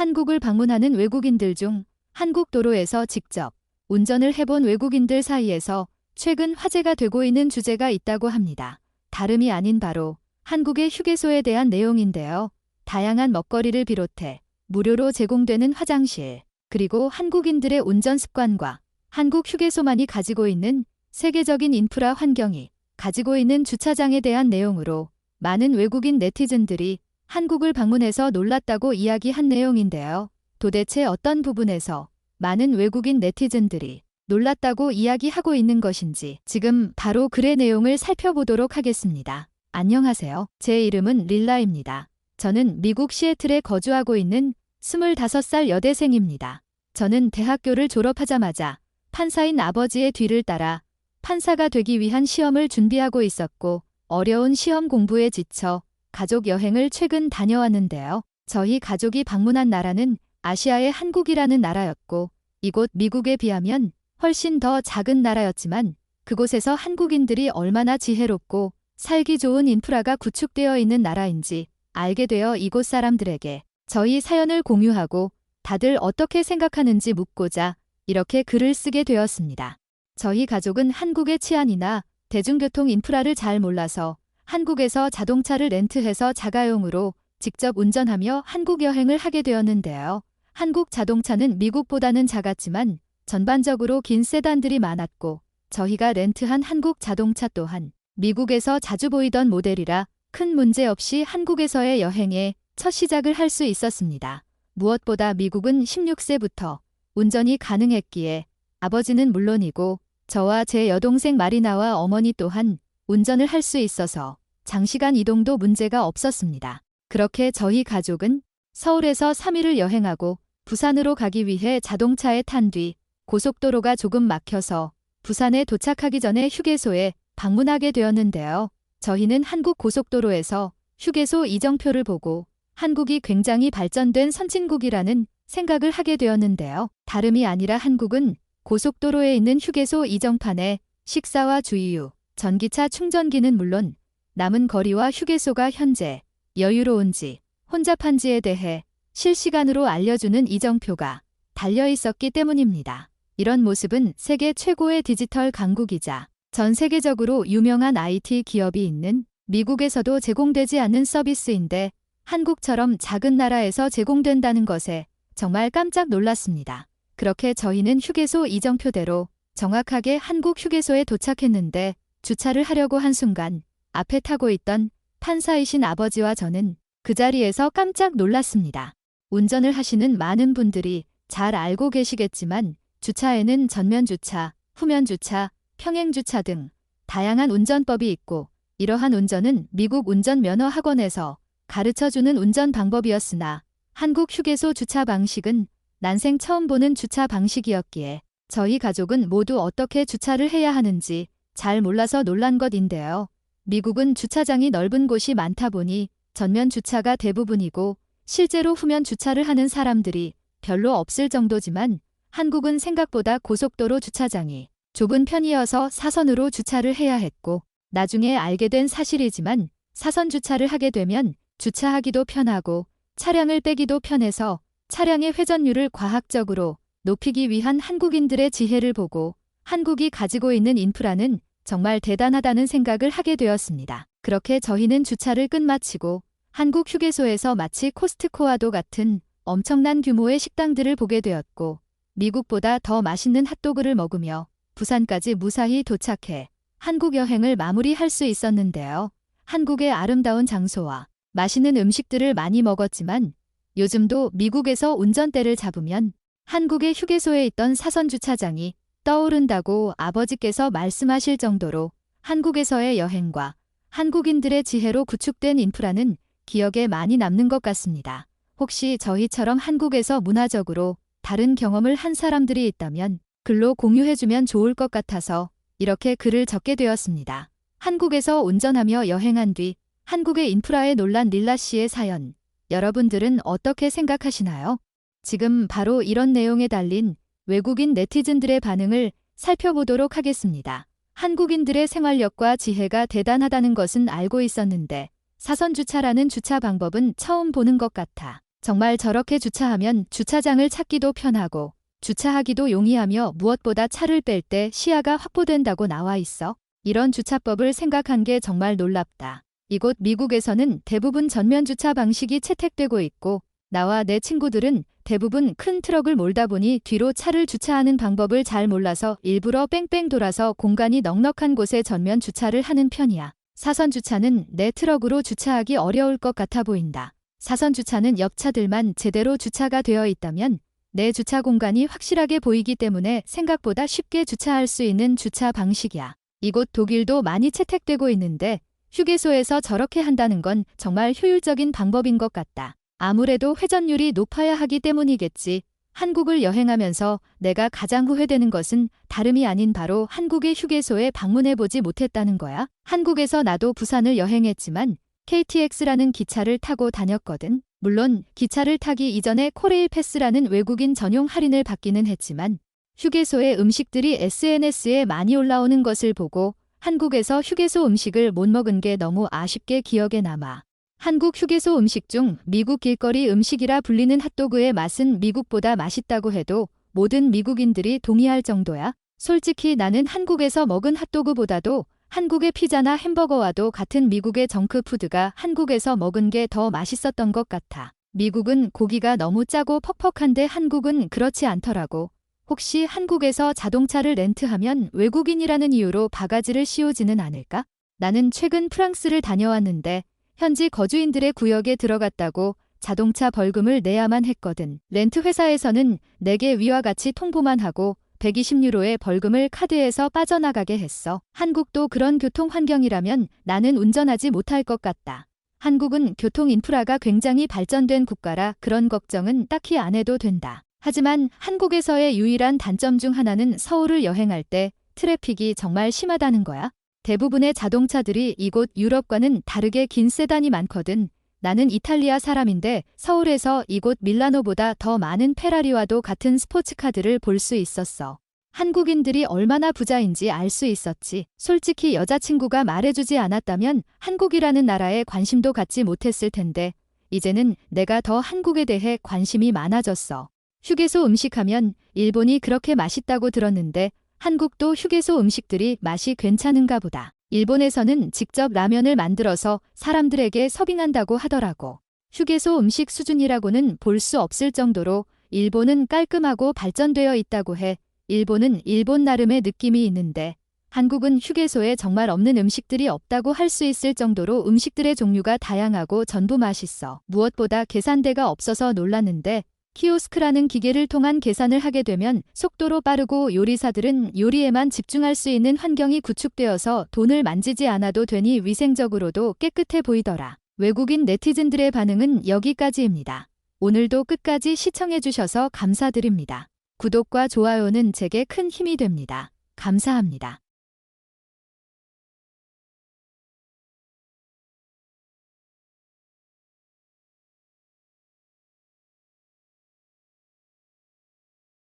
한국을 방문하는 외국인들 중 한국 도로에서 직접 운전을 해본 외국인들 사이에서 최근 화제가 되고 있는 주제가 있다고 합니다. 다름이 아닌 바로 한국의 휴게소에 대한 내용인데요. 다양한 먹거리를 비롯해 무료로 제공되는 화장실, 그리고 한국인들의 운전 습관과 한국 휴게소만이 가지고 있는 세계적인 인프라 환경이 가지고 있는 주차장에 대한 내용으로 많은 외국인 네티즌들이 한국을 방문해서 놀랐다고 이야기한 내용인데요. 도대체 어떤 부분에서 많은 외국인 네티즌들이 놀랐다고 이야기하고 있는 것인지 지금 바로 글의 내용을 살펴보도록 하겠습니다. 안녕하세요. 제 이름은 릴라입니다. 저는 미국 시애틀에 거주하고 있는 25살 여대생입니다. 저는 대학교를 졸업하자마자 판사인 아버지의 뒤를 따라 판사가 되기 위한 시험을 준비하고 있었고, 어려운 시험 공부에 지쳐 가족 여행을 최근 다녀왔는데요. 저희 가족이 방문한 나라는 아시아의 한국이라는 나라였고, 이곳 미국에 비하면 훨씬 더 작은 나라였지만 그곳에서 한국인들이 얼마나 지혜롭고 살기 좋은 인프라가 구축되어 있는 나라인지 알게 되어 이곳 사람들에게 저희 사연을 공유하고 다들 어떻게 생각하는지 묻고자 이렇게 글을 쓰게 되었습니다. 저희 가족은 한국의 치안이나 대중교통 인프라를 잘 몰라서 한국에서 자동차를 렌트해서 자가용으로 직접 운전하며 한국 여행을 하게 되었는데요. 한국 자동차는 미국보다는 작았지만 전반적으로 긴 세단들이 많았고, 저희가 렌트한 한국 자동차 또한 미국에서 자주 보이던 모델이라 큰 문제 없이 한국에서의 여행에 첫 시작을 할 수 있었습니다. 무엇보다 미국은 16세부터 운전이 가능했기에 아버지는 물론이고 저와 제 여동생 마리나와 어머니 또한 운전을 할 수 있어서 장시간 이동도 문제가 없었습니다. 그렇게 저희 가족은 서울에서 3일을 여행하고 부산으로 가기 위해 자동차에 탄 뒤 고속도로가 조금 막혀서 부산에 도착하기 전에 휴게소에 방문하게 되었는데요. 저희는 한국 고속도로에서 휴게소 이정표를 보고 한국이 굉장히 발전된 선진국이라는 생각을 하게 되었는데요. 다름이 아니라 한국은 고속도로에 있는 휴게소 이정판에 식사와 주유, 전기차 충전기는 물론 남은 거리와 휴게소가 현재 여유로운지 혼잡한지에 대해 실시간으로 알려주는 이정표가 달려 있었기 때문입니다. 이런 모습은 세계 최고의 디지털 강국이자 전 세계적으로 유명한 IT 기업이 있는 미국에서도 제공되지 않는 서비스인데 한국처럼 작은 나라에서 제공된다는 것에 정말 깜짝 놀랐습니다. 그렇게 저희는 휴게소 이정표대로 정확하게 한국 휴게소에 도착했는데 주차를 하려고 한 순간 앞에 타고 있던 판사이신 아버지와 저는 그 자리에서 깜짝 놀랐습니다. 운전을 하시는 많은 분들이 잘 알고 계시겠지만 주차에는 전면 주차, 후면 주차, 평행 주차 등 다양한 운전법이 있고, 이러한 운전은 미국 운전면허 학원에서 가르쳐주는 운전 방법이었으나 한국 휴게소 주차 방식은 난생 처음 보는 주차 방식이었기에 저희 가족은 모두 어떻게 주차를 해야 하는지 잘 몰라서 놀란 것인데요. 미국은 주차장이 넓은 곳이 많다 보니 전면 주차가 대부분이고 실제로 후면 주차를 하는 사람들이 별로 없을 정도지만, 한국은 생각보다 고속도로 주차장이 좁은 편이어서 사선으로 주차를 해야 했고, 나중에 알게 된 사실이지만 사선 주차를 하게 되면 주차하기도 편하고 차량을 빼기도 편해서 차량의 회전율을 과학적으로 높이기 위한 한국인들의 지혜를 보고 한국이 가지고 있는 인프라는 정말 대단하다는 생각을 하게 되었습니다. 그렇게 저희는 주차를 끝마치고 한국 휴게소에서 마치 코스트코와도 같은 엄청난 규모의 식당들을 보게 되었고, 미국보다 더 맛있는 핫도그를 먹으며 부산까지 무사히 도착해 한국 여행을 마무리할 수 있었는데요. 한국의 아름다운 장소와 맛있는 음식들을 많이 먹었지만 요즘도 미국에서 운전대를 잡으면 한국의 휴게소에 있던 사선 주차장이 떠오른다고 아버지께서 말씀하실 정도로 한국에서의 여행과 한국인들의 지혜로 구축된 인프라는 기억에 많이 남는 것 같습니다. 혹시 저희처럼 한국에서 문화적으로 다른 경험을 한 사람들이 있다면 글로 공유해주면 좋을 것 같아서 이렇게 글을 적게 되었습니다. 한국에서 운전하며 여행한 뒤 한국의 인프라에 놀란 릴라 씨의 사연, 여러분들은 어떻게 생각하시나요? 지금 바로 이런 내용에 달린 외국인 네티즌들의 반응을 살펴보도록 하겠습니다. 한국인들의 생활력과 지혜가 대단하다는 것은 알고 있었는데 사선 주차라는 주차 방법은 처음 보는 것 같아 정말 저렇게 주차하면 주차장을 찾기도 편하고 주차하기도 용이하며 무엇보다 차를 뺄 때 시야가 확보된다고 나와 있어. 이런 주차법을 생각한 게 정말 놀랍다. 이곳 미국에서는 대부분 전면 주차 방식이 채택되고 있고 나와 내 친구들은 대부분 큰 트럭을 몰다 보니 뒤로 차를 주차하는 방법을 잘 몰라서 일부러 뺑뺑 돌아서 공간이 넉넉한 곳에 전면 주차를 하는 편이야. 사선 주차는 내 트럭으로 주차하기 어려울 것 같아 보인다. 사선 주차는 옆 차들만 제대로 주차가 되어 있다면 내 주차 공간이 확실하게 보이기 때문에 생각보다 쉽게 주차할 수 있는 주차 방식이야. 이곳 독일도 많이 채택되고 있는데 휴게소에서 저렇게 한다는 건 정말 효율적인 방법인 것 같다. 아무래도 회전율이 높아야 하기 때문이겠지. 한국을 여행하면서 내가 가장 후회되는 것은 다름이 아닌 바로 한국의 휴게소에 방문해보지 못했다는 거야. 한국에서 나도 부산을 여행했지만 KTX라는 기차를 타고 다녔거든. 물론 기차를 타기 이전에 코레일 패스라는 외국인 전용 할인을 받기는 했지만 휴게소의 음식들이 SNS에 많이 올라오는 것을 보고 한국에서 휴게소 음식을 못 먹은 게 너무 아쉽게 기억에 남아. 한국 휴게소 음식 중 미국 길거리 음식이라 불리는 핫도그의 맛은 미국보다 맛있다고 해도 모든 미국인들이 동의할 정도야. 솔직히 나는 한국에서 먹은 핫도그보다도 한국의 피자나 햄버거와도 같은 미국의 정크푸드가 한국에서 먹은 게 더 맛있었던 것 같아. 미국은 고기가 너무 짜고 퍽퍽한데 한국은 그렇지 않더라고. 혹시 한국에서 자동차를 렌트하면 외국인이라는 이유로 바가지를 씌우지는 않을까? 나는 최근 프랑스를 다녀왔는데 현지 거주인들의 구역에 들어갔다고 자동차 벌금을 내야만 했거든. 렌트 회사에서는 내게 위와 같이 통보만 하고 120유로의 벌금을 카드에서 빠져나가게 했어. 한국도 그런 교통 환경이라면 나는 운전하지 못할 것 같다. 한국은 교통 인프라가 굉장히 발전된 국가라 그런 걱정은 딱히 안 해도 된다. 하지만 한국에서의 유일한 단점 중 하나는 서울을 여행할 때 트래픽이 정말 심하다는 거야. 대부분의 자동차들이 이곳 유럽과는 다르게 긴 세단이 많거든. 나는 이탈리아 사람인데 서울에서 이곳 밀라노보다 더 많은 페라리와도 같은 스포츠카들을 볼 수 있었어. 한국인들이 얼마나 부자인지 알 수 있었지. 솔직히 여자친구가 말해주지 않았다면 한국이라는 나라에 관심도 갖지 못했을 텐데 이제는 내가 더 한국에 대해 관심이 많아졌어. 휴게소 음식하면 일본이 그렇게 맛있다고 들었는데 한국도 휴게소 음식들이 맛이 괜찮은가 보다. 일본에서는 직접 라면을 만들어서 사람들에게 서빙한다고 하더라고. 휴게소 음식 수준이라고는 볼 수 없을 정도로 일본은 깔끔하고 발전되어 있다고 해. 일본은 일본 나름의 느낌이 있는데 한국은 휴게소에 정말 없는 음식들이 없다고 할 수 있을 정도로 음식들의 종류가 다양하고 전부 맛있어. 무엇보다 계산대가 없어서 놀랐는데 키오스크라는 기계를 통한 계산을 하게 되면 속도로 빠르고 요리사들은 요리에만 집중할 수 있는 환경이 구축되어서 돈을 만지지 않아도 되니 위생적으로도 깨끗해 보이더라. 외국인 네티즌들의 반응은 여기까지입니다. 오늘도 끝까지 시청해주셔서 감사드립니다. 구독과 좋아요는 제게 큰 힘이 됩니다. 감사합니다.